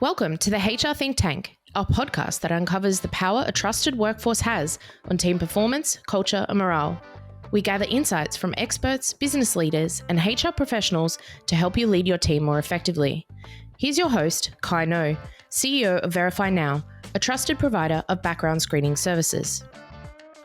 Welcome to the HR Think Tank, our podcast that uncovers the power a trusted workforce has on team performance, culture, and morale. We gather insights from experts, business leaders, and HR professionals to help you lead your team more effectively. Here's your host, Kai No, CEO of Verify Now, a trusted provider of background screening services.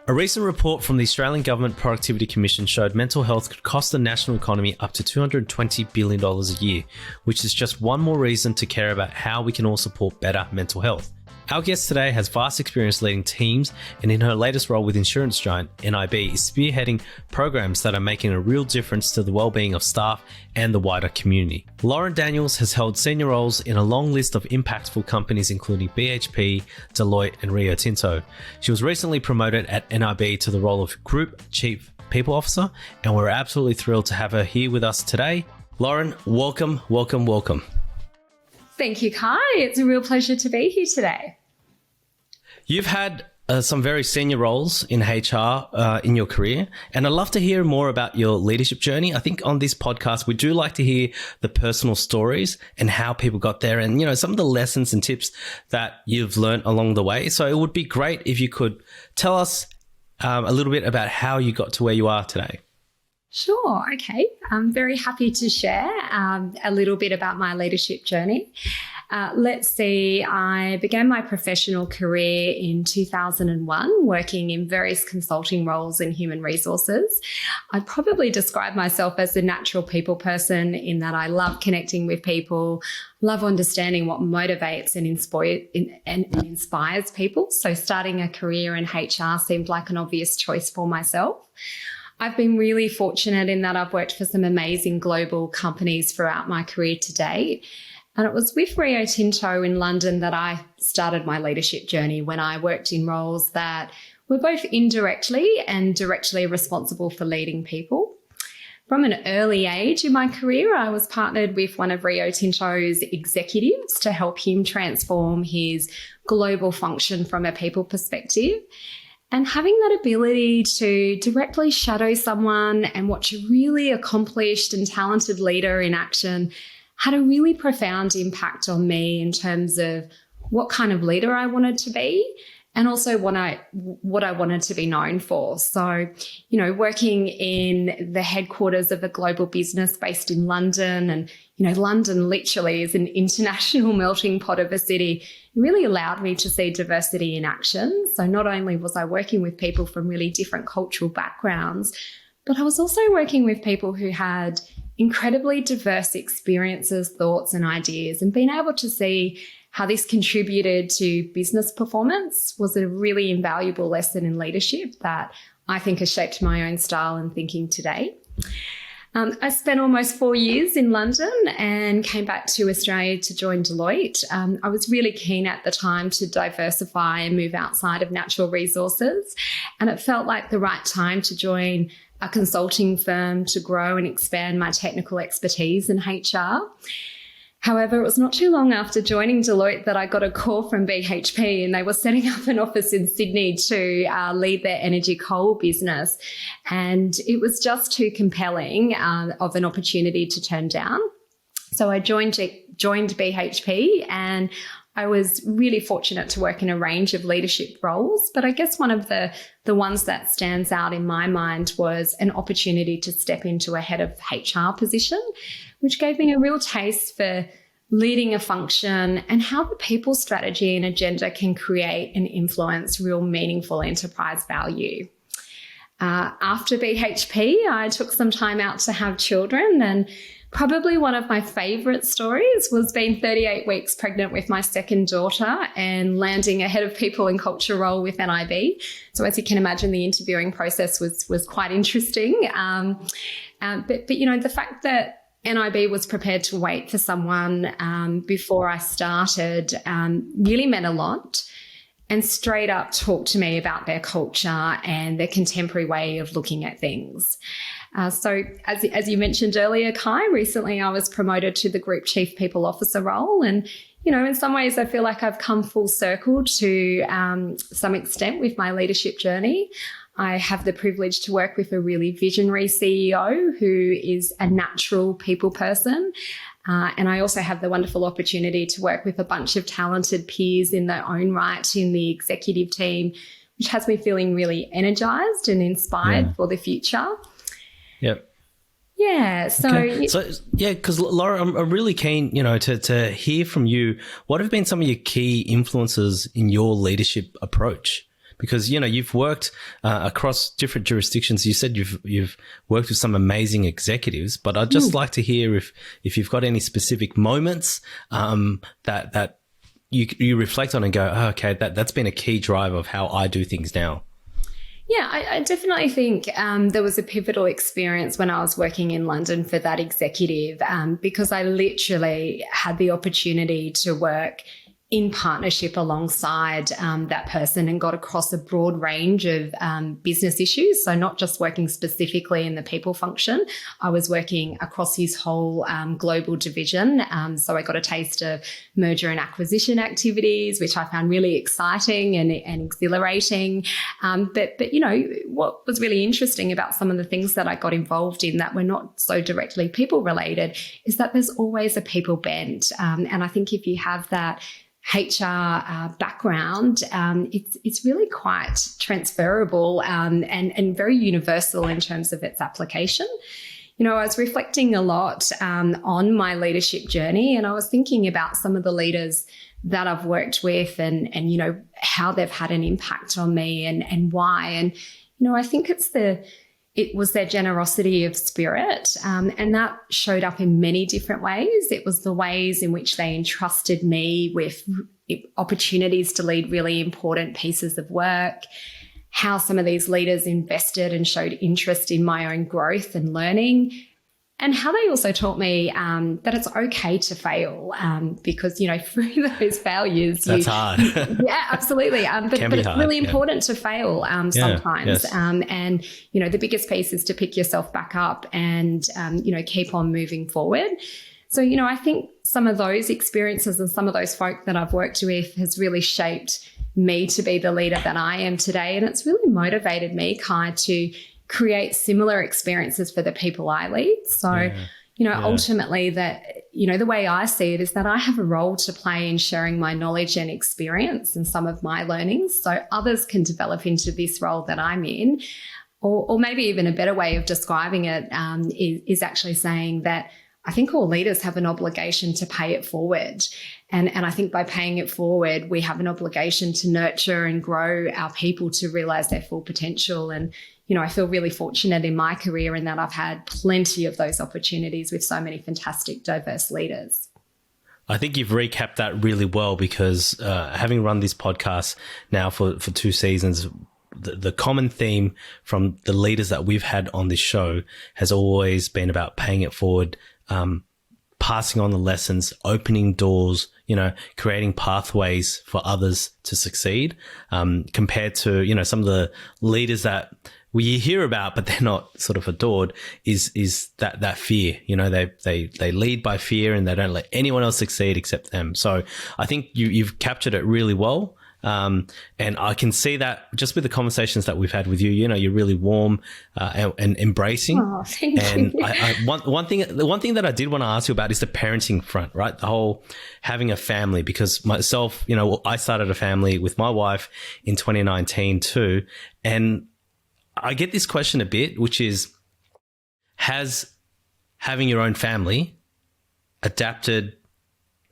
A recent report from the Australian Government Productivity Commission showed mental health could cost the national economy up to $220 billion a year, which is just one more reason to care about how we can all support better mental health. Our guest today has vast experience leading teams, and in her latest role with insurance giant NIB is spearheading programs that are making a real difference to the well-being of staff and the wider community. Lauren Daniels has held senior roles in a long list of impactful companies including BHP, Deloitte, and Rio Tinto. She was recently promoted at NIB to the role of Group Chief People Officer, and we're absolutely thrilled to have her here with us today. Lauren, welcome. Thank you, Kai. It's a real pleasure to be here today. You've had some very senior roles in HR in your career, and I'd love to hear more about your leadership journey. I think on this podcast, we do like to hear the personal stories and how people got there and, some of the lessons and tips that you've learned along the way. So it would be great if you could tell us a little bit about how you got to where you are today. Sure. Okay. I'm very happy to share a little bit about my leadership journey. Let's see. I began my professional career in 2001, working in various consulting roles in human resources. I'd probably describe myself as a natural people person in that I love connecting with people, love understanding what motivates and inspires people. So starting a career in HR seemed like an obvious choice for myself. I've been really fortunate in that I've worked for some amazing global companies throughout my career to date. And it was with Rio Tinto in London that I started my leadership journey when I worked in roles that were both indirectly and directly responsible for leading people. From an early age in my career, I was partnered with one of Rio Tinto's executives to help him transform his global function from a people perspective. And having that ability to directly shadow someone and watch a really accomplished and talented leader in action had a really profound impact on me in terms of what kind of leader I wanted to be and also what I wanted to be known for. So, working in the headquarters of a global business based in London, and, London literally is an international melting pot of a city, really allowed me to see diversity in action. So not only was I working with people from really different cultural backgrounds, but I was also working with people who had incredibly diverse experiences, thoughts, and ideas, and being able to see how this contributed to business performance was a really invaluable lesson in leadership that I think has shaped my own style and thinking today. I spent almost 4 years in London and came back to Australia to join Deloitte. I was really keen at the time to diversify and move outside of natural resources, and it felt like the right time to join a consulting firm to grow and expand my technical expertise in HR. However, it was not too long after joining Deloitte that I got a call from BHP, and they were setting up an office in Sydney to lead their energy coal business. And it was just too compelling of an opportunity to turn down. So I joined BHP, and I was really fortunate to work in a range of leadership roles. But I guess one of the ones that stands out in my mind was an opportunity to step into a head of HR position, which gave me a real taste for leading a function and how the people strategy and agenda can create and influence real meaningful enterprise value. After BHP, I took some time out to have children, and probably one of my favourite stories was being 38 weeks pregnant with my second daughter and landing a head of people and culture role with NIB. So as you can imagine, the interviewing process was quite interesting. But the fact that NIB was prepared to wait for someone before I started really meant a lot, and straight up talked to me about their culture and their contemporary way of looking at things. So as you mentioned earlier, Kai, recently I was promoted to the Group Chief People Officer role. And, in some ways I feel like I've come full circle to some extent with my leadership journey. I have the privilege to work with a really visionary CEO who is a natural people person. And I also have the wonderful opportunity to work with a bunch of talented peers in their own right in the executive team, which has me feeling really energized and inspired for the future. Yep. Yeah. So yeah, because Laura, I'm really keen, to hear from you. What have been some of your key influences in your leadership approach? Because, you've worked across different jurisdictions. You said you've worked with some amazing executives, but I'd just like to hear if you've got any specific moments that you reflect on and go, oh, okay, that's been a key driver of how I do things now. Yeah, I definitely think there was a pivotal experience when I was working in London for that executive, because I literally had the opportunity to work in partnership alongside that person and got across a broad range of business issues. So not just working specifically in the people function, I was working across his whole global division. So I got a taste of merger and acquisition activities, which I found really exciting and exhilarating. But what was really interesting about some of the things that I got involved in that were not so directly people related is that there's always a people bent. And I think if you have that HR background, it's really quite transferable and very universal in terms of its application. I was reflecting a lot on my leadership journey, and I was thinking about some of the leaders that I've worked with and how they've had an impact on me and why. And I think it was their generosity of spirit, and that showed up in many different ways. It was the ways in which they entrusted me with opportunities to lead really important pieces of work, how some of these leaders invested and showed interest in my own growth and learning, and how they also taught me that it's okay to fail, because, through those failures. That's hard. Yeah, absolutely. But it's hard, really important to fail sometimes. Yes. And, the biggest piece is to pick yourself back up and, keep on moving forward. So, I think some of those experiences and some of those folk that I've worked with has really shaped me to be the leader that I am today. And it's really motivated me, Kai, to create similar experiences for the people I lead. So, ultimately the way I see it is that I have a role to play in sharing my knowledge and experience and some of my learnings so others can develop into this role that I'm in. Or maybe even a better way of describing it is actually saying that I think all leaders have an obligation to pay it forward. And I think by paying it forward, we have an obligation to nurture and grow our people to realize their full potential. And, I feel really fortunate in my career in that I've had plenty of those opportunities with so many fantastic, diverse leaders. I think you've recapped that really well because having run this podcast now for 2 seasons, the common theme from the leaders that we've had on this show has always been about paying it forward, passing on the lessons, opening doors, creating pathways for others to succeed, compared to, some of the leaders that we hear about, but they're not sort of adored, is that fear. They lead by fear and they don't let anyone else succeed except them. So I think you've captured it really well. And I can see that just with the conversations that we've had with you, you're really warm and embracing. Oh, thank and you. The one thing that I did want to ask you about is the parenting front, right? The whole having a family, because myself, I started a family with my wife in 2019 too. And I get this question a bit, which is, has having your own family adapted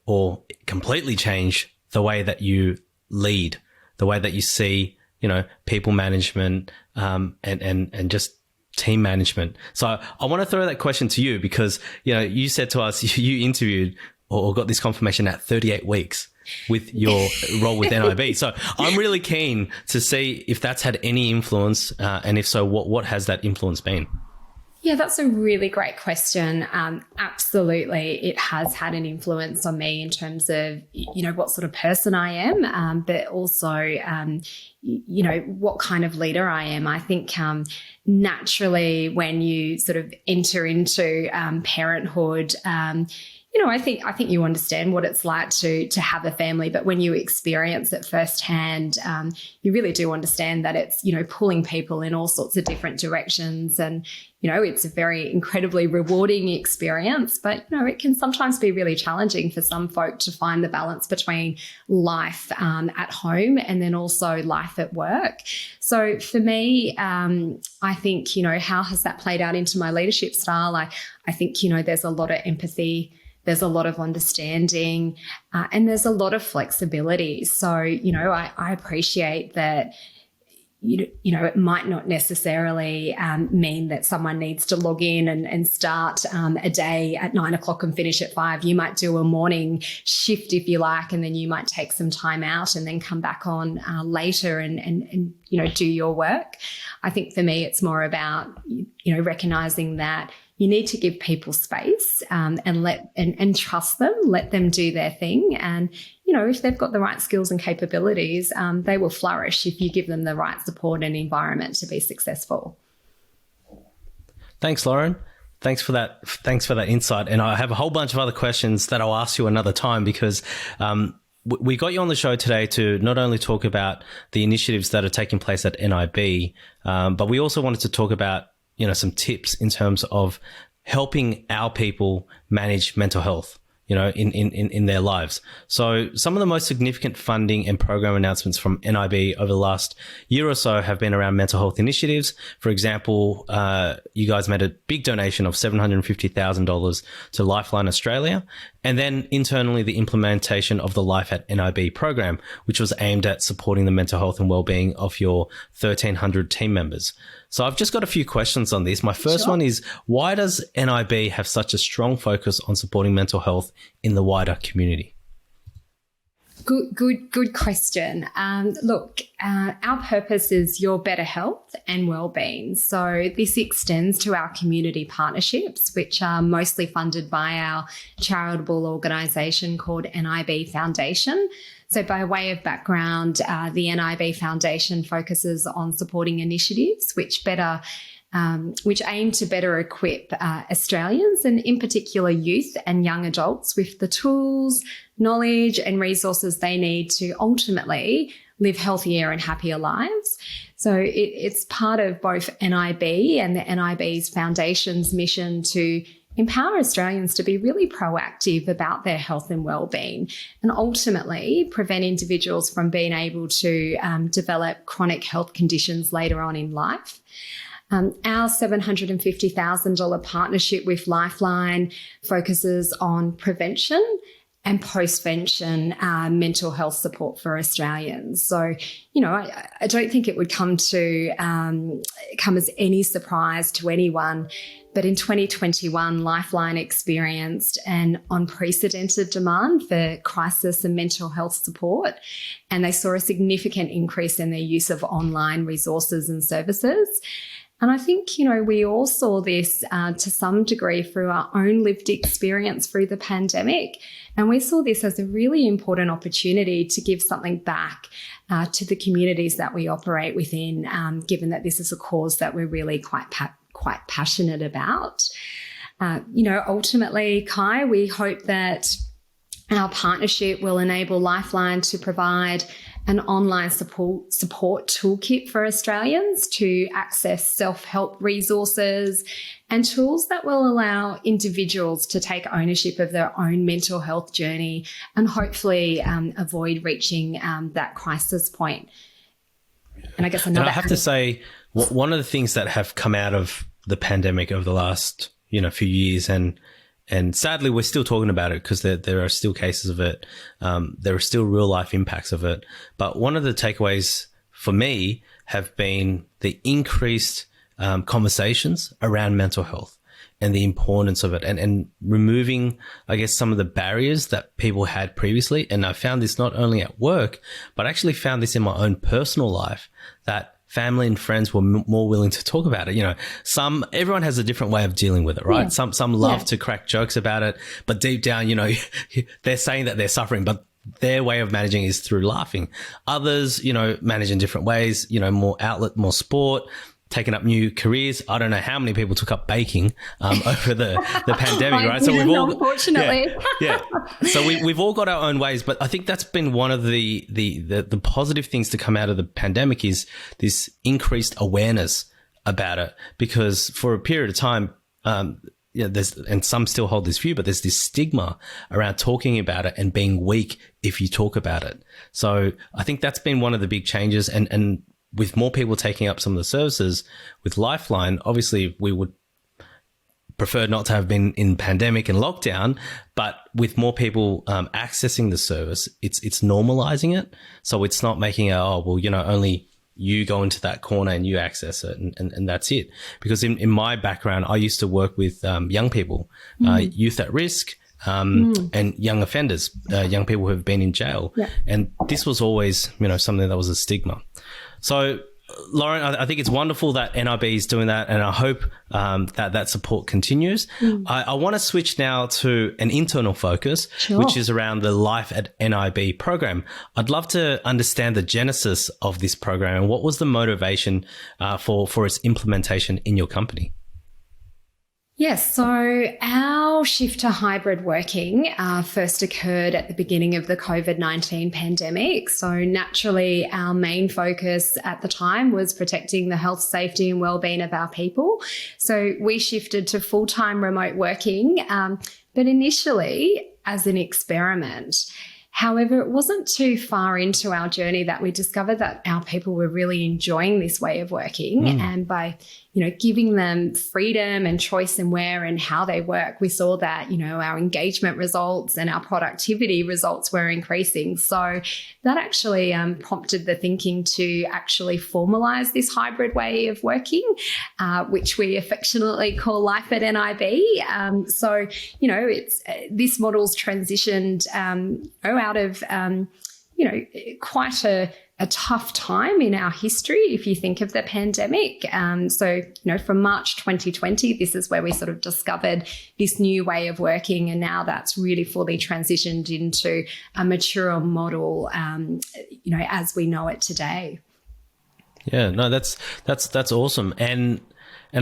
or completely changed the way that you lead, the way that you see, people management, and just team management? So I want to throw that question to you because, you said to us, you interviewed or got this confirmation at 38 weeks with your role with NIB. So I'm really keen to see if that's had any influence, and if so, what has that influence been? Yeah, that's a really great question. Absolutely, it has had an influence on me in terms of, what sort of person I am, but also, what kind of leader I am. I think naturally when you sort of enter into parenthood, I think you understand what it's like to have a family, but when you experience it firsthand, you really do understand that it's, pulling people in all sorts of different directions. And, it's a very incredibly rewarding experience, but, it can sometimes be really challenging for some folk to find the balance between life at home and then also life at work. So for me, I think, how has that played out into my leadership style? I think, there's a lot of empathy. There's a lot of understanding, and there's a lot of flexibility. So, I appreciate that, it might not necessarily mean that someone needs to log in and start a day at 9 o'clock and finish at 5. You might do a morning shift if you like, and then you might take some time out and then come back on later and do your work. I think for me, it's more about, recognizing that you need to give people space and trust them, let them do their thing. And, if they've got the right skills and capabilities, they will flourish if you give them the right support and environment to be successful. Thanks, Lauren. Thanks for that insight. And I have a whole bunch of other questions that I'll ask you another time, because we got you on the show today to not only talk about the initiatives that are taking place at NIB, but we also wanted to talk about some tips in terms of helping our people manage mental health, in their lives. So some of the most significant funding and program announcements from NIB over the last year or so have been around mental health initiatives. For example, you guys made a big donation of $750,000 to Lifeline Australia. And then internally, the implementation of the Life at NIB program, which was aimed at supporting the mental health and wellbeing of your 1,300 team members. So I've just got a few questions on this. My first one is, why does NIB have such a strong focus on supporting mental health in the wider community? Good question. Look, our purpose is your better health and wellbeing. So this extends to our community partnerships, which are mostly funded by our charitable organisation called NIB Foundation. So by way of background, the NIB Foundation focuses on supporting initiatives which aim to better equip Australians, and in particular youth and young adults, with the tools, knowledge and resources they need to ultimately live healthier and happier lives. So it's part of both NIB and the NIB's foundation's mission to empower Australians to be really proactive about their health and wellbeing, and ultimately prevent individuals from being able to develop chronic health conditions later on in life. Our $750,000 partnership with Lifeline focuses on prevention and postvention mental health support for Australians. So, I don't think it would come as any surprise to anyone, but in 2021, Lifeline experienced an unprecedented demand for crisis and mental health support, and they saw a significant increase in their use of online resources and services. And I think, we all saw this to some degree through our own lived experience through the pandemic. And we saw this as a really important opportunity to give something back to the communities that we operate within, given that this is a cause that we're really quite passionate about. Ultimately, Kai, we hope that our partnership will enable Lifeline to provide an online support toolkit for Australians to access self-help resources and tools that will allow individuals to take ownership of their own mental health journey and hopefully avoid reaching that crisis point. And I guess I have to say, one of the things that have come out of the pandemic over the last few years, and sadly, we're still talking about it because there are still cases of it. There are still real life impacts of it. But one of the takeaways for me have been the increased conversations around mental health and the importance of it, and removing, I guess, some of the barriers that people had previously. And I found this not only at work, but I actually found this in my own personal life, that family and friends were more willing to talk about it. Everyone has a different way of dealing with it, right? Yeah. Some love to crack jokes about it, but deep down, they're saying that they're suffering, but their way of managing is through laughing. Others, manage in different ways, more outlet, more sport. taken up new careers. I don't know how many people took up baking over the pandemic, right? So we've all, unfortunately, yeah. So we've all got our own ways, but I think that's been one of the positive things to come out of the pandemic is this increased awareness about it, because for a period of time, and some still hold this view, but there's this stigma around talking about it and being weak if you talk about it. So I think that's been one of the big changes, and with more people taking up some of the services with Lifeline, obviously we would prefer not to have been in pandemic and lockdown, but with more people accessing the service, it's normalizing it. So it's not making only you go into that corner and you access it and that's it. Because in my background, I used to work with young people, youth at risk, and young offenders, young people who have been in jail. Yeah. And this was always, something that was a stigma. So, Lauren, I think it's wonderful that NIB is doing that, and I hope that support continues. I want to switch now to an internal focus, which is around the Life at NIB program. I'd love to understand the genesis of this program and what was the motivation for its implementation in your company. Yes, so our shift to hybrid working first occurred at the beginning of the COVID-19 pandemic. So naturally, our main focus at the time was protecting the health, safety and wellbeing of our people. So we shifted to full-time remote working, but initially as an experiment. However, it wasn't too far into our journey that we discovered that our people were really enjoying this way of working. And by, giving them freedom and choice in where and how they work, we saw that, our engagement results and our productivity results were increasing. So that actually prompted the thinking to actually formalize this hybrid way of working, which we affectionately call Life at NIB. So, it's this model's transitioned out of, quite a tough time in our history, if you think of the pandemic. So, from March 2020, this is where we sort of discovered this new way of working. And now that's really fully transitioned into a mature model, as we know it today. Yeah, no, that's awesome. And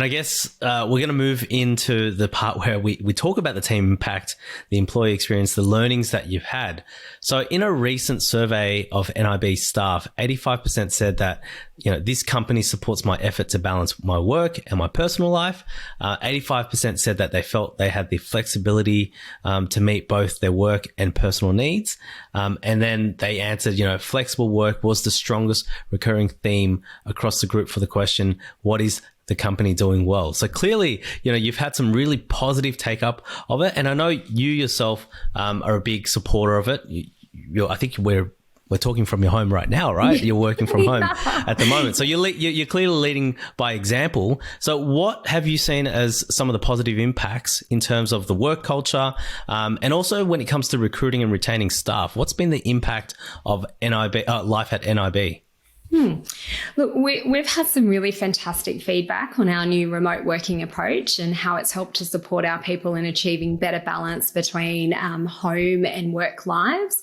I guess we're going to move into the part where we talk about the team impact, the employee experience, the learnings that you've had. So in a recent survey of NIB staff, 85% said that, this company supports my effort to balance my work and my personal life. 85% said that they felt they had the flexibility to meet both their work and personal needs. And then they answered, flexible work was the strongest recurring theme across the group for the question, what is the company doing well? So clearly, you've had some really positive take up of it. And I know you yourself are a big supporter of it. I think we're talking from your home right now, right? You're working from home at the moment. So you're clearly leading by example. So what have you seen as some of the positive impacts in terms of the work culture? And also when it comes to recruiting and retaining staff, what's been the impact of Life at NIB? Look, we've had some really fantastic feedback on our new remote working approach and how it's helped to support our people in achieving better balance between home and work lives.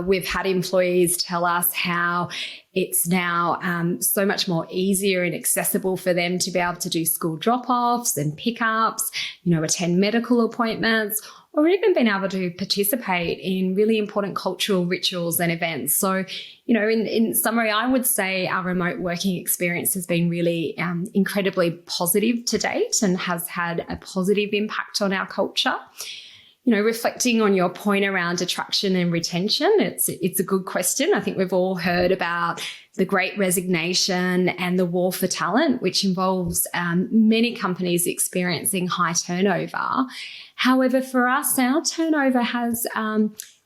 We've had employees tell us how it's now so much more easier and accessible for them to be able to do school drop-offs and pickups, attend medical appointments, or even been able to participate in really important cultural rituals and events. So, in summary, I would say our remote working experience has been really incredibly positive to date and has had a positive impact on our culture. Reflecting on your point around attraction and retention, it's a good question. I think we've all heard about the Great Resignation and the war for talent, which involves many companies experiencing high turnover. However, for us, our turnover has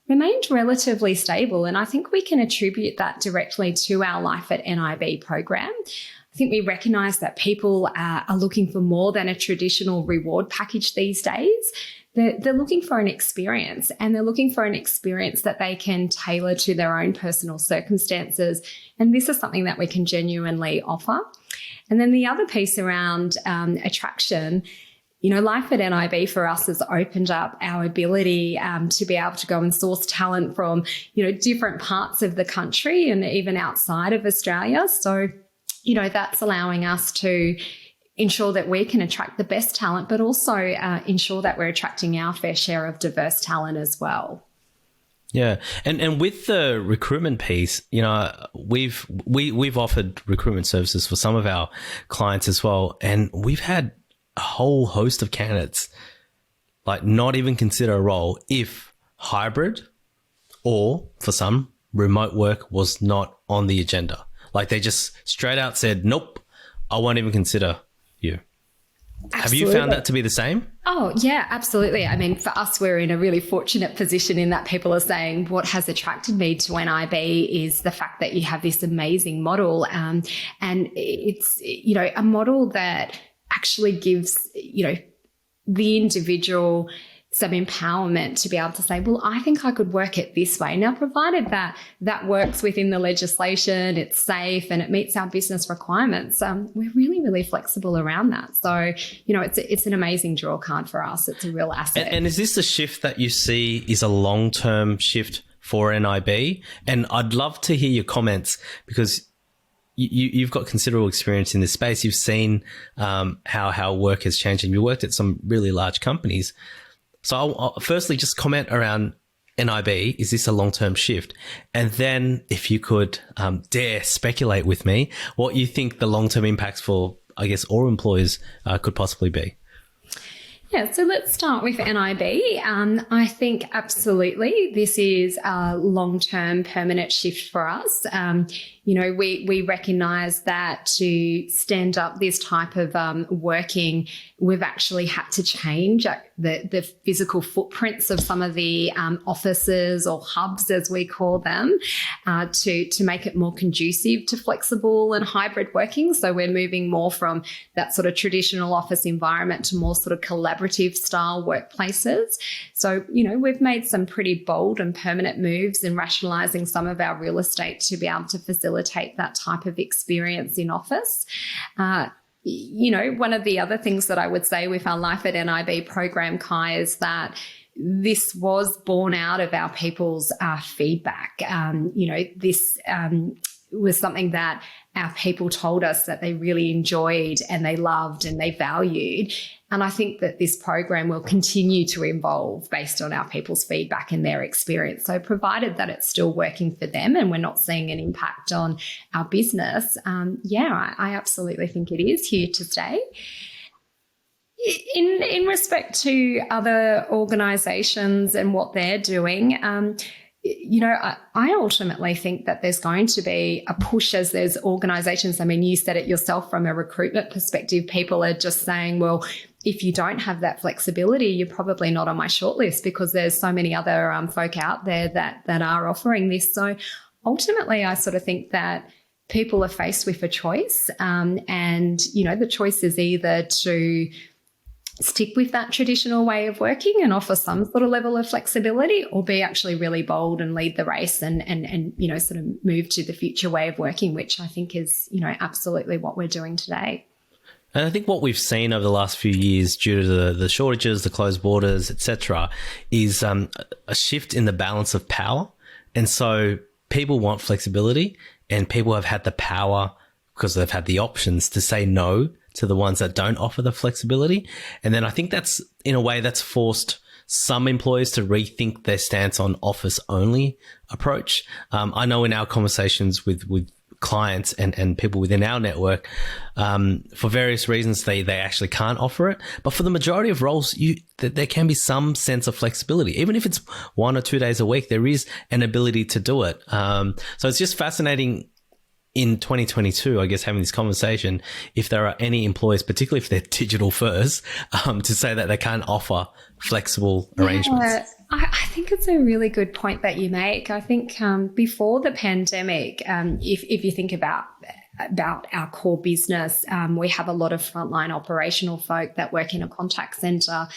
remained relatively stable, and I think we can attribute that directly to our Life at NIB program. I think we recognise that people are looking for more than a traditional reward package these days. They're looking for an experience, and they're looking for an experience that they can tailor to their own personal circumstances. And this is something that we can genuinely offer. And then the other piece around attraction, Life at NIB for us has opened up our ability to be able to go and source talent from, different parts of the country and even outside of Australia. So that's allowing us to ensure that we can attract the best talent, but also ensure that we're attracting our fair share of diverse talent as well. Yeah, and with the recruitment piece, we've offered recruitment services for some of our clients as well, and we've had a whole host of candidates like not even consider a role if hybrid or, for some, remote work was not on the agenda. Like they just straight out said, "Nope, I won't even consider you." Absolutely. Have you found that to be the same? Oh, yeah, absolutely. I mean, for us, we're in a really fortunate position in that people are saying what has attracted me to NIB is the fact that you have this amazing model. And it's, a model that actually gives, the individual some empowerment to be able to say, well, I think I could work it this way. Now, provided that that works within the legislation, it's safe and it meets our business requirements, we're really, really flexible around that. So, it's an amazing draw card for us. It's a real asset. And is this a shift that you see is a long-term shift for NIB? And I'd love to hear your comments because you've got considerable experience in this space. You've seen how work has changed and you worked at some really large companies. So I'll firstly just comment around NIB. Is this a long-term shift? And then if you could dare speculate with me what you think the long-term impacts for, I guess, all employers could possibly be. Yeah, so let's start with NIB. I think absolutely this is a long-term permanent shift for us. We recognise that to stand up this type of working, we've actually had to change the physical footprints of some of the offices or hubs, as we call them, to make it more conducive to flexible and hybrid working. So we're moving more from that sort of traditional office environment to more sort of collaborative style workplaces. So, we've made some pretty bold and permanent moves in rationalising some of our real estate to be able to facilitate that type of experience in office. One of the other things that I would say with our Life at NIB program, Kai, is that this was born out of our people's feedback. This was something that our people told us that they really enjoyed and they loved and they valued. And I think that this program will continue to evolve based on our people's feedback and their experience. So provided that it's still working for them and we're not seeing an impact on our business, I absolutely think it is here to stay. In respect to other organisations and what they're doing, I ultimately think that there's going to be a push as there's organisations. I mean, you said it yourself from a recruitment perspective. People are just saying, well, if you don't have that flexibility, you're probably not on my shortlist because there's so many other folk out there that are offering this. So ultimately, I sort of think that people are faced with a choice and, the choice is either to stick with that traditional way of working and offer some sort of level of flexibility, or be actually really bold and lead the race and sort of move to the future way of working, which I think is, absolutely what we're doing today. And I think what we've seen over the last few years due to the shortages, the closed borders, etc., is a shift in the balance of power. And so people want flexibility and people have had the power because they've had the options to say no to the ones that don't offer the flexibility. And then I think that's, in a way, that's forced some employers to rethink their stance on office only approach. I know in our conversations with clients and people within our network, for various reasons, they actually can't offer it. But for the majority of roles, there can be some sense of flexibility. Even if it's 1 or 2 days a week, there is an ability to do it. So it's just fascinating in 2022, I guess, having this conversation, if there are any employers, particularly if they're digital first, to say that they can't offer flexible arrangements. Yeah, I think it's a really good point that you make. I think before the pandemic, if you think about our core business, we have a lot of frontline operational folk that work in a contact centre.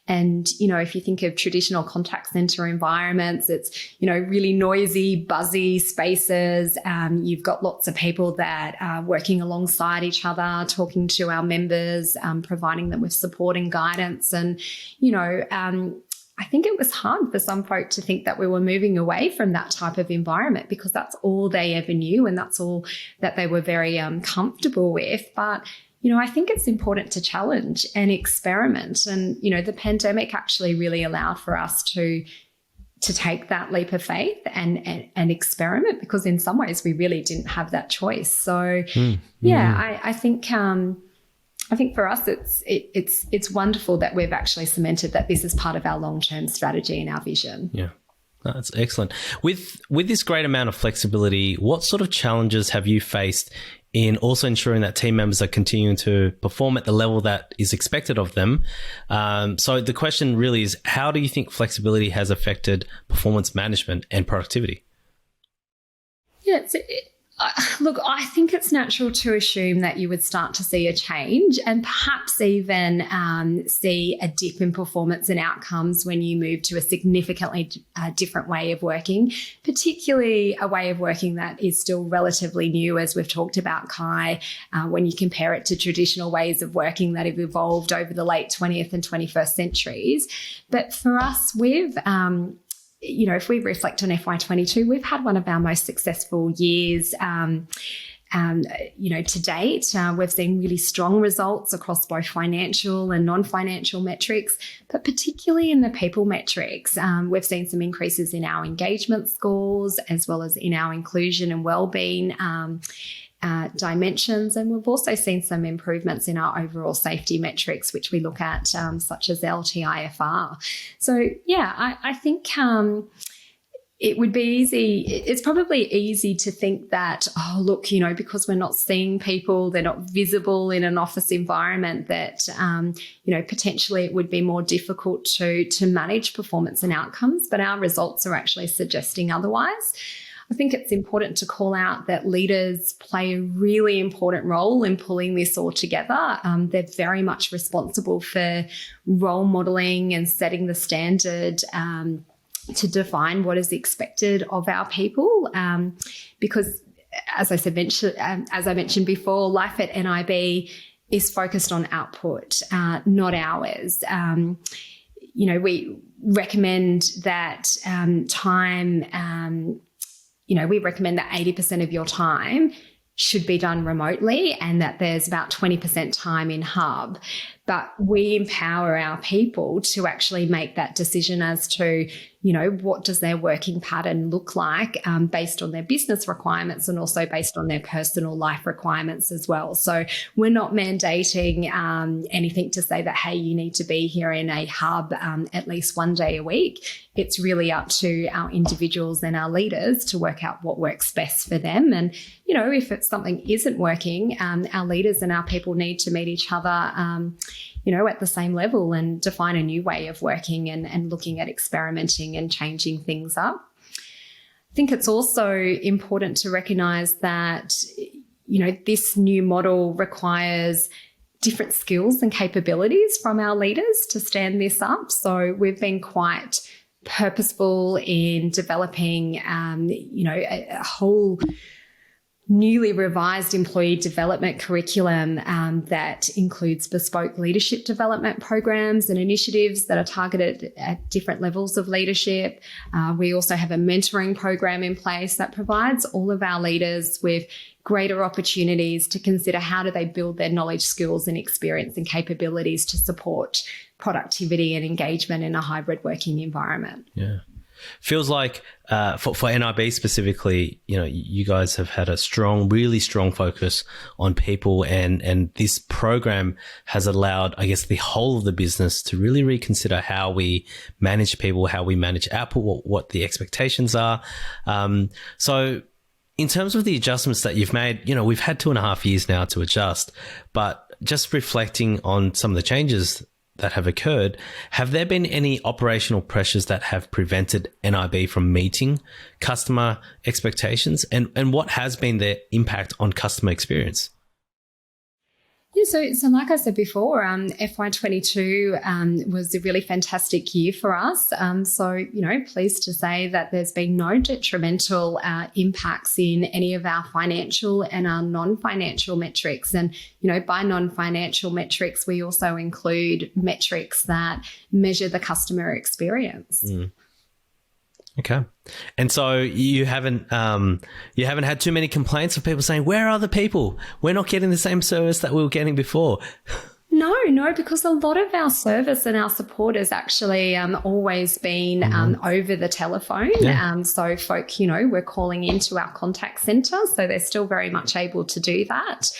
And, if you think of traditional contact centre environments, it's, really noisy, buzzy spaces. You've got lots of people that are working alongside each other, talking to our members, providing them with support and guidance. And, I think it was hard for some folk to think that we were moving away from that type of environment because that's all they ever knew and that's all that they were very comfortable with. But, I think it's important to challenge and experiment. And, the pandemic actually really allowed for us to take that leap of faith and experiment, because in some ways we really didn't have that choice. So, I think for us, it's wonderful that we've actually cemented that this is part of our long-term strategy and our vision. Yeah, that's excellent. With this great amount of flexibility, what sort of challenges have you faced in also ensuring that team members are continuing to perform at the level that is expected of them? So the question really is, how do you think flexibility has affected performance management and productivity? Yeah, look, I think it's natural to assume that you would start to see a change and perhaps even see a dip in performance and outcomes when you move to a significantly different way of working, particularly a way of working that is still relatively new, as we've talked about, Kai, when you compare it to traditional ways of working that have evolved over the late 20th and 21st centuries. But for us, if we reflect on FY22, we've had one of our most successful years to date. We've seen really strong results across both financial and non-financial metrics, but particularly in the people metrics. We've seen some increases in our engagement scores as well as in our inclusion and wellbeing dimensions. And we've also seen some improvements in our overall safety metrics, which we look at, such as LTIFR. So, I think it would be easy. It's probably easy to think that, because we're not seeing people, they're not visible in an office environment, that, potentially it would be more difficult to manage performance and outcomes. But our results are actually suggesting otherwise. I think it's important to call out that leaders play a really important role in pulling this all together. They're very much responsible for role modeling and setting the standard to define what is expected of our people. Because, as I mentioned before, life at NIB is focused on output, not hours. We recommend that we recommend that 80% of your time should be done remotely and that there's about 20% time in hub. But we empower our people to actually make that decision as to, what does their working pattern look like based on their business requirements and also based on their personal life requirements as well. So we're not mandating anything to say that, hey, you need to be here in a hub at least one day a week. It's really up to our individuals and our leaders to work out what works best for them. And, if it's something isn't working, our leaders and our people need to meet each other at the same level and define a new way of working and looking at experimenting and changing things up. I think it's also important to recognise that, this new model requires different skills and capabilities from our leaders to stand this up. So we've been quite purposeful in developing, a whole newly revised employee development curriculum that includes bespoke leadership development programs and initiatives that are targeted at different levels of leadership. We also have a mentoring program in place that provides all of our leaders with greater opportunities to consider how do they build their knowledge, skills and experience and capabilities to support productivity and engagement in a hybrid working environment. Yeah. Feels like for NIB specifically, you guys have had a really strong focus on people, and this program has allowed, I guess, the whole of the business to really reconsider how we manage people, how we manage output, what the expectations are. So in terms of the adjustments that you've made, we've had 2.5 years now to adjust, but just reflecting on some of the changes that have occurred, have there been any operational pressures that have prevented NIB from meeting customer expectations? And what has been the impact on customer experience? Yeah, so like I said before, FY22 was a really fantastic year for us. Pleased to say that there's been no detrimental impacts in any of our financial and our non-financial metrics. And, by non-financial metrics, we also include metrics that measure the customer experience. Mm. Okay. And so you haven't had too many complaints of people saying, where are the people? We're not getting the same service that we were getting before. No, because a lot of our service and our support has actually always been over the telephone. Yeah. So folk, we're calling into our contact centre, so they're still very much able to do that.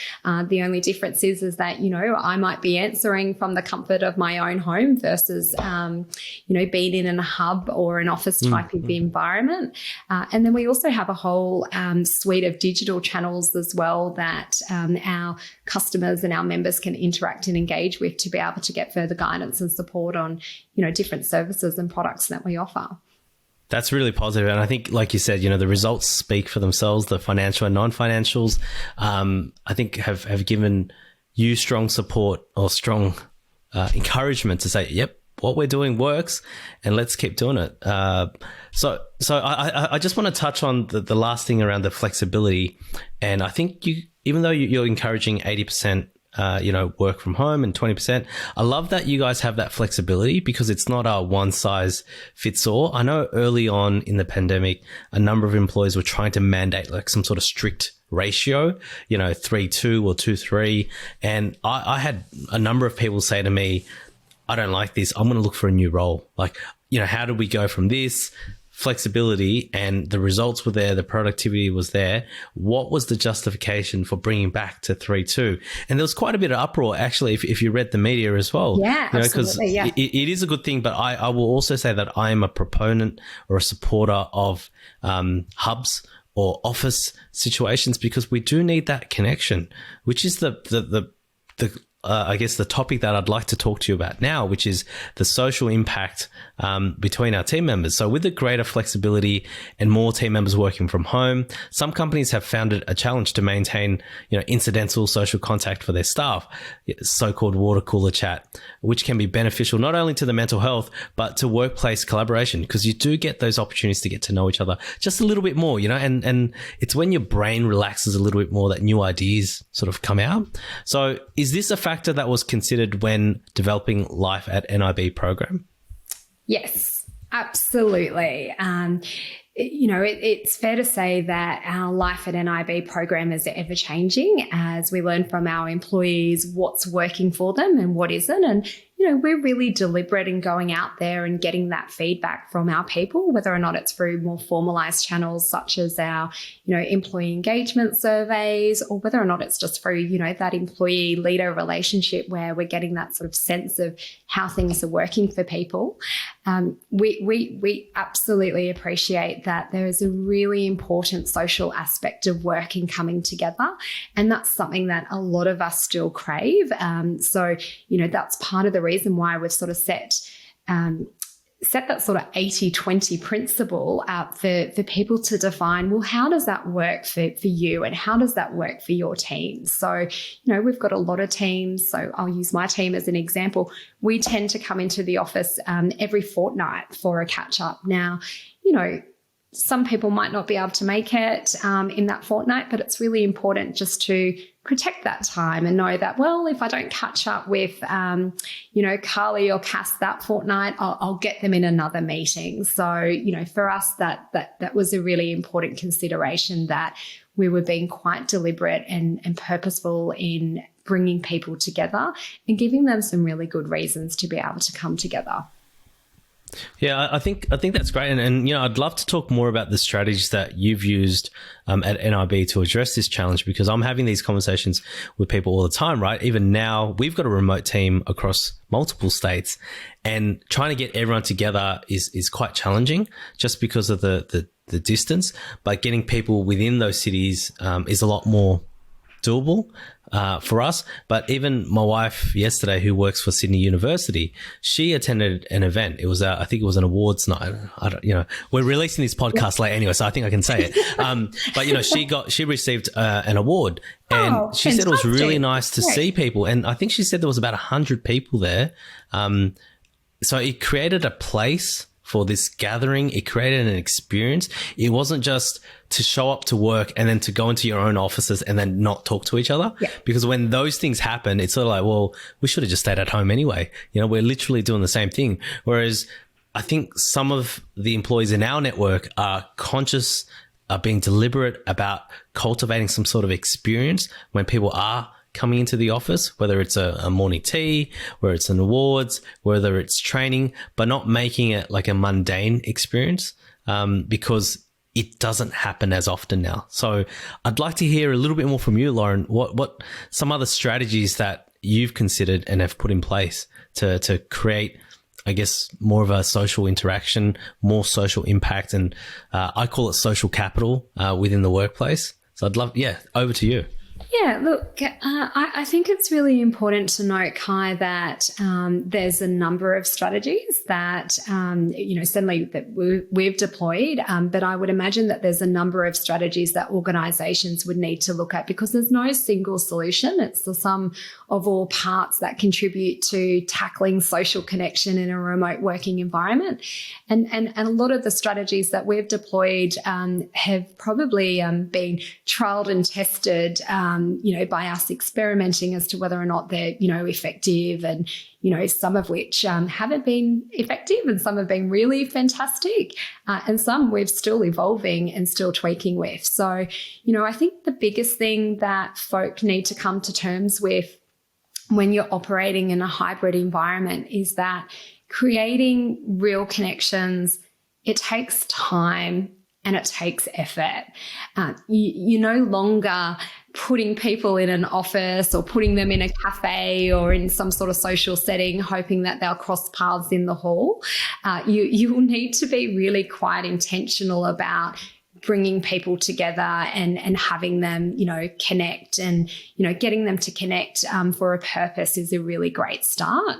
The only difference is that, I might be answering from the comfort of my own home versus, being in a hub or an office type of environment. And then we also have a whole suite of digital channels as well that our customers and our members can interact and engage with to be able to get further guidance and support on, different services and products that we offer. That's really positive. And I think, like you said, the results speak for themselves, the financial and non-financials, I think have given you strong support or strong encouragement to say, yep, what we're doing works and let's keep doing it. So I just want to touch on the last thing around the flexibility. And I think even though you're encouraging 80%, work from home and 20%. I love that you guys have that flexibility because it's not a one size fits all. I know early on in the pandemic, a number of employees were trying to mandate like some sort of strict ratio, 3-2 or 2-3. And I had a number of people say to me, I don't like this. I'm going to look for a new role. Like, how do we go from this flexibility and the results were there, the productivity was there? What was the justification for bringing back to 3-2? And there was quite a bit of uproar, actually, if you read the media as well. Yeah, absolutely. Yeah. It is a good thing, but I will also say that I am a proponent or a supporter of hubs or office situations because we do need that connection, which is I guess the topic that I'd like to talk to you about now, which is the social impact between our team members. So with the greater flexibility and more team members working from home, some companies have found it a challenge to maintain, incidental social contact for their staff, so-called water cooler chat, which can be beneficial not only to the mental health, but to workplace collaboration, because you do get those opportunities to get to know each other just a little bit more, and it's when your brain relaxes a little bit more that new ideas sort of come out. So is this a factor that was considered when developing Life at NIB program? Yes, absolutely. It's fair to say that our Life at NIB program is ever changing as we learn from our employees what's working for them and what isn't. And, we're really deliberate in going out there and getting that feedback from our people, whether or not it's through more formalized channels such as our, employee engagement surveys, or whether or not it's just through, that employee leader relationship where we're getting that sort of sense of how things are working for people. We absolutely appreciate that there is a really important social aspect of work and coming together. And that's something that a lot of us still crave. That's part of the reason why we've sort of set that sort of 80-20 principle out for people to define, well, how does that work for you and how does that work for your team? So, we've got a lot of teams. So I'll use my team as an example. We tend to come into the office every fortnight for a catch up. Now, some people might not be able to make it in that fortnight, but it's really important just to protect that time and know that, well, if I don't catch up with, Carly or Cass that fortnight, I'll get them in another meeting. So, for us, that was a really important consideration, that we were being quite deliberate and purposeful in bringing people together and giving them some really good reasons to be able to come together. Yeah, I think that's great. And I'd love to talk more about the strategies that you've used at NIB to address this challenge, because I'm having these conversations with people all the time, right? Even now, we've got a remote team across multiple states, and trying to get everyone together is quite challenging just because of the distance. But getting people within those cities is a lot more doable for us. But even my wife yesterday, who works for Sydney University, she attended an event. It was, I think it was an awards night. I don't, we're releasing this podcast late anyway, so I think I can say it. But she received an award, and she said it was really nice to see people. And I think she said there was about 100 people there. So it created a place for this gathering. It created an experience. It wasn't just to show up to work and then to go into your own offices and then not talk to each other. Yeah. Because when those things happen, it's sort of like, well, we should have just stayed at home anyway. We're literally doing the same thing. Whereas I think some of the employees in our network are conscious, are being deliberate about cultivating some sort of experience when people are coming into the office, whether it's a morning tea, whether it's an awards, whether it's training, but not making it like a mundane experience, because it doesn't happen as often now. So I'd like to hear a little bit more from you, Lauren. What some other strategies that you've considered and have put in place to create, I guess, more of a social interaction, more social impact, and I call it social capital within the workplace. So I'd love, over to you. Yeah, look, I think it's really important to note, Kai, that there's a number of strategies that, certainly that we've deployed, but I would imagine that there's a number of strategies that organisations would need to look at, because there's no single solution. It's the sum of all parts that contribute to tackling social connection in a remote working environment. And a lot of the strategies that we've deployed have probably been trialled and tested by us experimenting as to whether or not they're, effective, and, some of which haven't been effective, and some have been really fantastic, and some we're still evolving and still tweaking with. So, I think the biggest thing that folk need to come to terms with when you're operating in a hybrid environment is that creating real connections, it takes time and it takes effort. You're no longer putting people in an office or putting them in a cafe or in some sort of social setting, hoping that they'll cross paths in the hall. You will need to be really quite intentional about bringing people together and having them, connect, and, getting them to connect for a purpose is a really great start.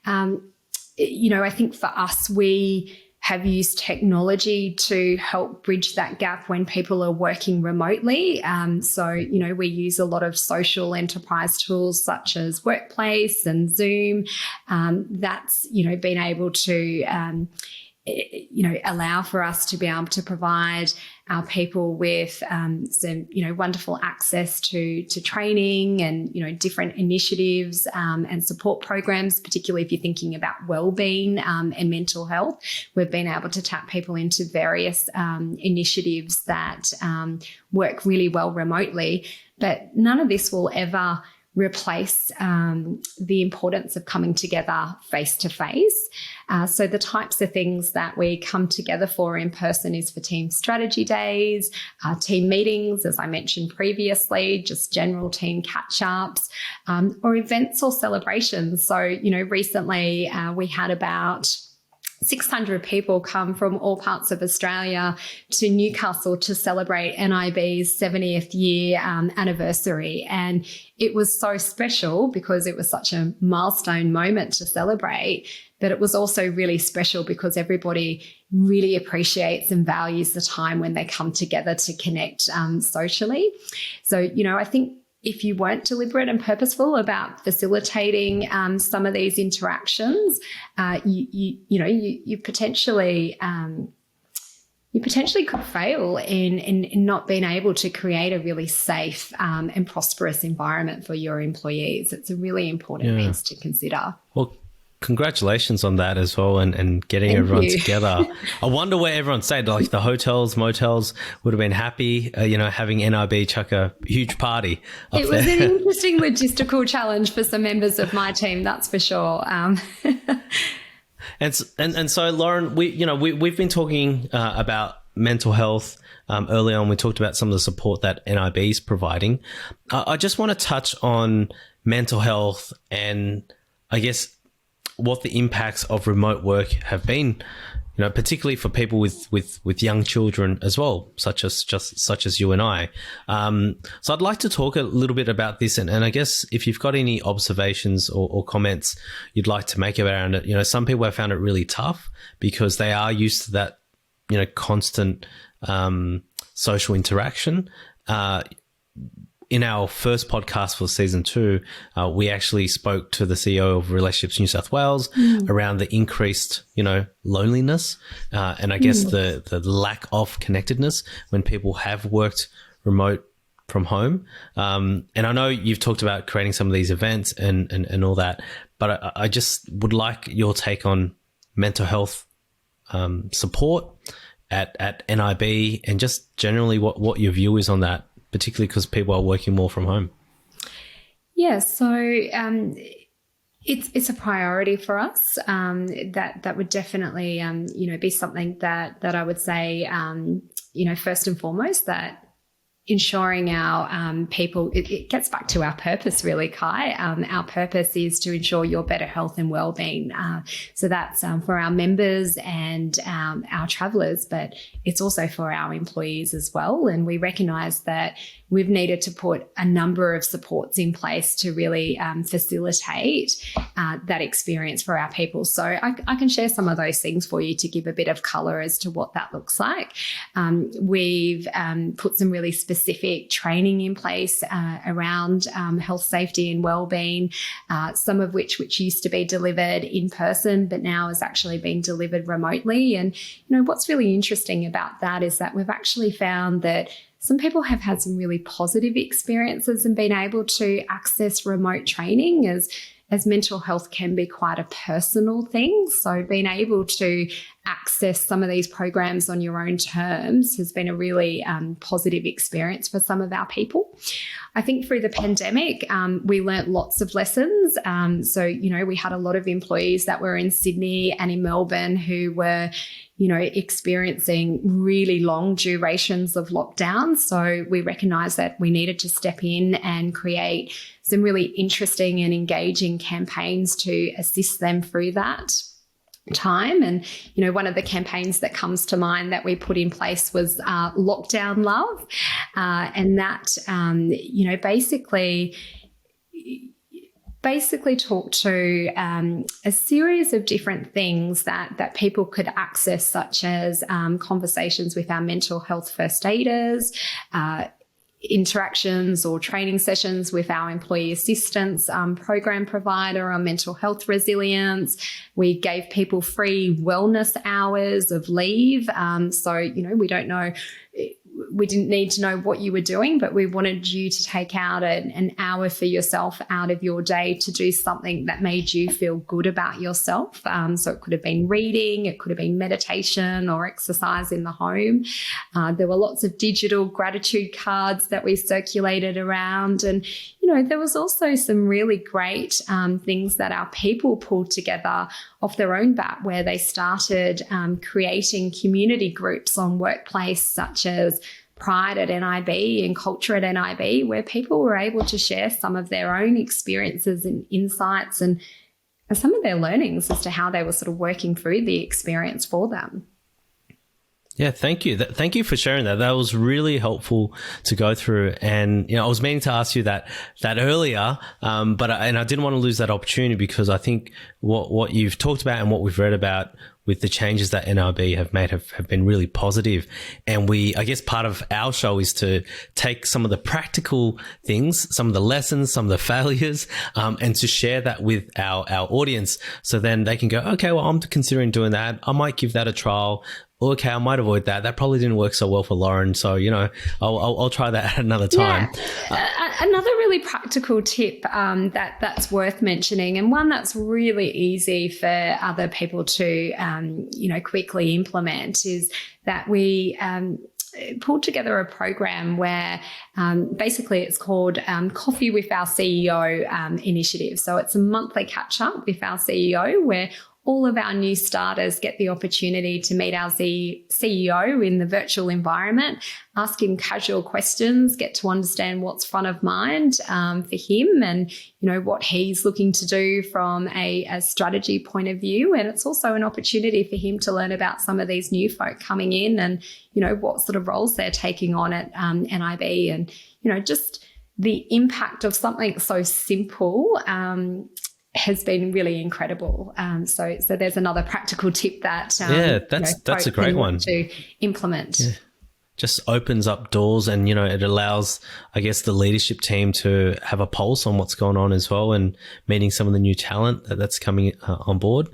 I think for us, we have used technology to help bridge that gap when people are working remotely. We use a lot of social enterprise tools such as Workplace and Zoom. That's, been able to allow for us to be able to provide our people with some, wonderful access to training and, different initiatives and support programs, particularly if you're thinking about wellbeing and mental health. We've been able to tap people into various initiatives that work really well remotely, but none of this will ever replace the importance of coming together face to face. So the types of things that we come together for in person is for team strategy days, team meetings, as I mentioned previously, just general team catch-ups, or events or celebrations. So, recently we had about 600 people come from all parts of Australia to Newcastle to celebrate NIB's 70th year anniversary. And it was so special because it was such a milestone moment to celebrate, but it was also really special because everybody really appreciates and values the time when they come together to connect socially. So, I think if you weren't deliberate and purposeful about facilitating some of these interactions, you potentially could fail in not being able to create a really safe and prosperous environment for your employees. It's a really important piece to consider. Well, congratulations on that as well, and getting everyone together. I wonder where everyone stayed. Like the hotels, motels would have been happy, having NIB chuck a huge party up It was an interesting logistical challenge for some members of my team, that's for sure. And so, Lauren, we've been talking about mental health. Early on, we talked about some of the support that NIB is providing. I just want to touch on mental health and, I guess, what the impacts of remote work have been, particularly for people with young children as well, such as you and I. So I'd like to talk a little bit about this, and I guess if you've got any observations or comments you'd like to make around it. Some people have found it really tough because they are used to that, constant social interaction. In our first podcast for season 2, we actually spoke to the CEO of Relationships New South Wales around the increased, loneliness, and I guess the lack of connectedness when people have worked remote from home. And I know you've talked about creating some of these events and all that, but I just would like your take on mental health support at NIB, and just generally what your view is on that, particularly because people are working more from home. Yeah, so it's a priority for us. That would definitely be something that I would say first and foremost, that ensuring our people, it gets back to our purpose really, Kai. Our purpose is to ensure your better health and wellbeing. So that's for our members and our travellers, but it's also for our employees as well. And we recognise that we've needed to put a number of supports in place to really facilitate that experience for our people. So I can share some of those things for you to give a bit of colour as to what that looks like. We've put some really specific training in place around health, safety and wellbeing, some of which used to be delivered in person but now is actually being delivered remotely. And what's really interesting about that is that we've actually found that some people have had some really positive experiences and been able to access remote training, as mental health can be quite a personal thing. So being able to access some of these programs on your own terms has been a really positive experience for some of our people. I think through the pandemic, we learnt lots of lessons. So we had a lot of employees that were in Sydney and in Melbourne who were experiencing really long durations of lockdown. So we recognised that we needed to step in and create some really interesting and engaging campaigns to assist them through that time. And, one of the campaigns that comes to mind that we put in place was Lockdown Love. And that, basically talk to a series of different things that people could access, such as conversations with our mental health first aiders, interactions or training sessions with our employee assistance program provider on mental health resilience. We gave people free wellness hours of leave. So, we don't know, we didn't need to know what you were doing, but we wanted you to take out an hour for yourself out of your day to do something that made you feel good about yourself. So it could have been reading, it could have been meditation or exercise in the home. There were lots of digital gratitude cards that we circulated around. And, there was also some really great things that our people pulled together off their own bat, where they started creating community groups on workplace, such as Pride at NIB and Culture at NIB, where people were able to share some of their own experiences and insights and some of their learnings as to how they were sort of working through the experience for them. Yeah, thank you. Thank you for sharing that. That was really helpful to go through. And, I was meaning to ask you that earlier, but I didn't want to lose that opportunity, because I think what you've talked about and what we've read about with the changes that NIB have made have been really positive. And I guess part of our show is to take some of the practical things, some of the lessons, some of the failures, and to share that with our audience. So then they can go, okay, well, I'm considering doing that. I might give that a trial. Okay, I might avoid that. That probably didn't work so well for Lauren. So, I'll try that at another time. Yeah. Another really practical tip that's worth mentioning, and one that's really easy for other people to, quickly implement, is that we pulled together a program where basically it's called Coffee with Our CEO initiative. So it's a monthly catch-up with our CEO, where all of our new starters get the opportunity to meet our CEO in the virtual environment, ask him casual questions, get to understand what's front of mind for him and, what he's looking to do from a strategy point of view. And it's also an opportunity for him to learn about some of these new folk coming in and, what sort of roles they're taking on at NIB and, just the impact of something so simple has been really incredible. So there's another practical tip that that's a great one to implement. Yeah. Just opens up doors and, it allows, I guess, the leadership team to have a pulse on what's going on as well and meeting some of the new talent that's coming on board.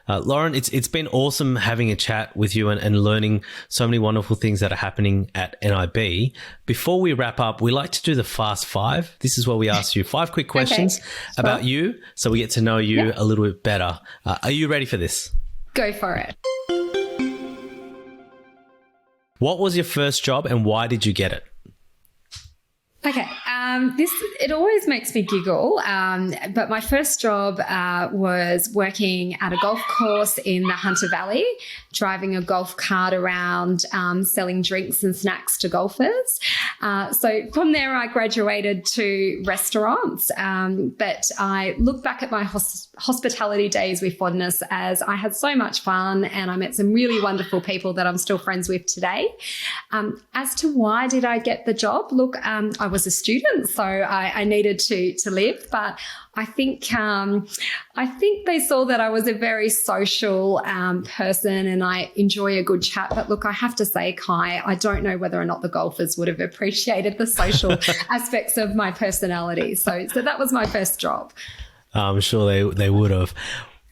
Lauren, it's been awesome having a chat with you and learning so many wonderful things that are happening at NIB. Before we wrap up, we like to do the Fast Five. This is where we ask you 5 quick questions about you so we get to know you a little bit better. Are you ready for this? Go for it. What was your first job and why did you get it? Okay, it always makes me giggle, but my first job was working at a golf course in the Hunter Valley, driving a golf cart around, selling drinks and snacks to golfers. So from there, I graduated to restaurants, but I look back at my hospitality days with fondness as I had so much fun and I met some really wonderful people that I'm still friends with today. As to why did I get the job? Look, I was a student, so I needed to live, but I think they saw that I was a very social person and I enjoy a good chat. But look, I have to say, Kai, I don't know whether or not the golfers would have appreciated the social aspects of my personality. So that was my first job. I'm sure they would have.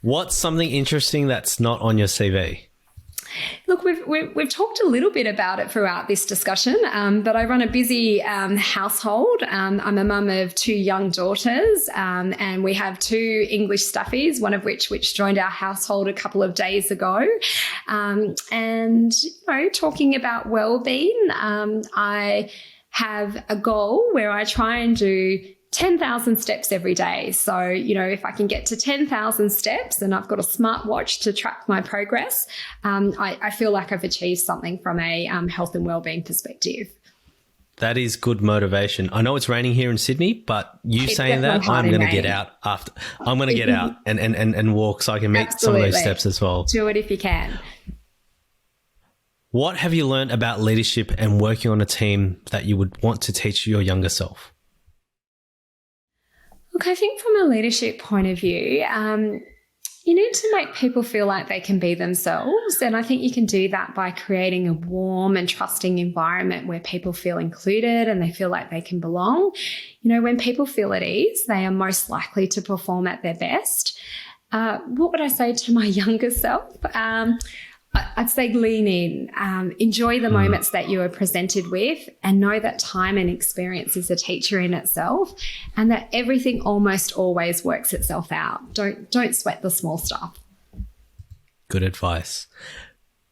What's something interesting that's not on your CV? Look, we've talked a little bit about it throughout this discussion, but I run a busy household. I'm a mum of 2 young daughters, and we have 2 English stuffies, one of which joined our household a couple of days ago. And talking about wellbeing, I have a goal where I try and do 10,000 steps every day. So, if I can get to 10,000 steps and I've got a smartwatch to track my progress, I feel like I've achieved something from a health and wellbeing perspective. That is good motivation. I know it's raining here in Sydney, but saying that, I'm going to get out after. I'm going to get out and walk so I can meet some of those steps as well. Do it if you can. What have you learned about leadership and working on a team that you would want to teach your younger self? Look, I think from a leadership point of view, you need to make people feel like they can be themselves. And I think you can do that by creating a warm and trusting environment where people feel included and they feel like they can belong. When people feel at ease, they are most likely to perform at their best. What would I say to my younger self? I'd say lean in, enjoy the moments that you are presented with and know that time and experience is a teacher in itself and that everything almost always works itself out. Don't sweat the small stuff. Good advice.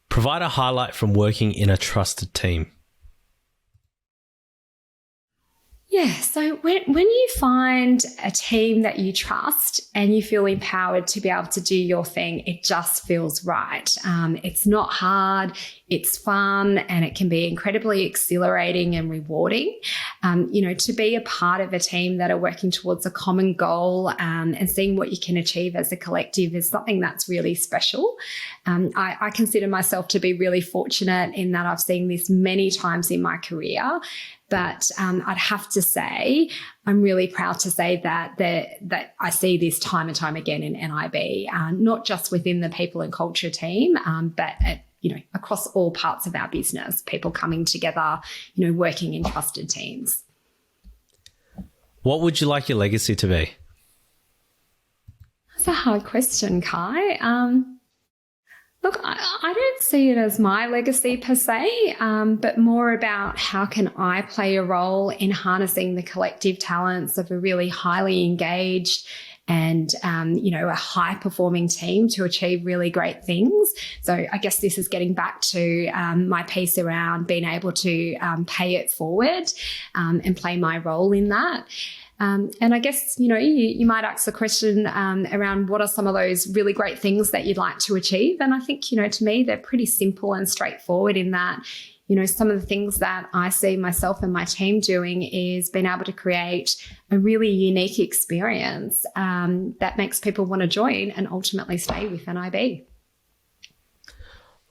Provide a highlight from working in a trusted team. Yeah, so when you find a team that you trust and you feel empowered to be able to do your thing, it just feels right. It's not hard, it's fun, and it can be incredibly exhilarating and rewarding. To be a part of a team that are working towards a common goal and seeing what you can achieve as a collective is something that's really special. I consider myself to be really fortunate in that I've seen this many times in my career. But I'd have to say, I'm really proud to say that I see this time and time again in NIB, not just within the people and culture team, but across all parts of our business, people coming together, working in trusted teams. What would you like your legacy to be? That's a hard question, Kai. Look, I don't see it as my legacy per se, but more about how can I play a role in harnessing the collective talents of a really highly engaged and, a high-performing team to achieve really great things. So I guess this is getting back to my piece around being able to pay it forward and play my role in that. And I guess, you might ask the question around what are some of those really great things that you'd like to achieve. And I think, to me, they're pretty simple and straightforward in that, some of the things that I see myself and my team doing is being able to create a really unique experience that makes people want to join and ultimately stay with NIB.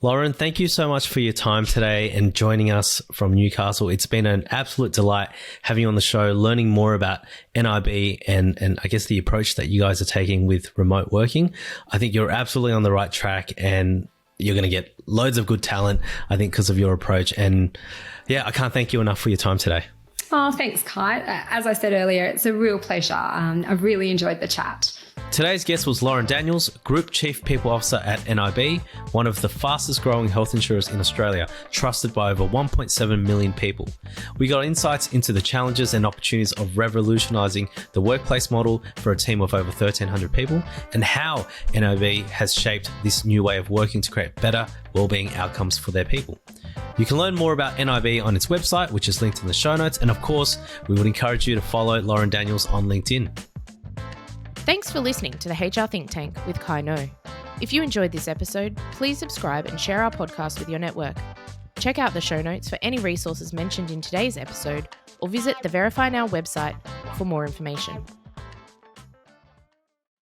Lauren, thank you so much for your time today and joining us from Newcastle. It's been an absolute delight having you on the show, learning more about NIB and I guess the approach that you guys are taking with remote working. I think you're absolutely on the right track and you're going to get loads of good talent, I think, because of your approach. And yeah, I can't thank you enough for your time today. Oh, thanks, Kai. As I said earlier, it's a real pleasure. I've really enjoyed the chat. Today's guest was Lauren Daniels, Group Chief People Officer at NIB, one of the fastest growing health insurers in Australia, trusted by over 1.7 million people. We got insights into the challenges and opportunities of revolutionising the workplace model for a team of over 1,300 people and how NIB has shaped this new way of working to create better wellbeing outcomes for their people. You can learn more about NIB on its website, which is linked in the show notes. And of course, we would encourage you to follow Lauren Daniels on LinkedIn. Thanks for listening to the HR Think Tank with Kai No. If you enjoyed this episode, please subscribe and share our podcast with your network. Check out the show notes for any resources mentioned in today's episode or visit the Verify Now website for more information.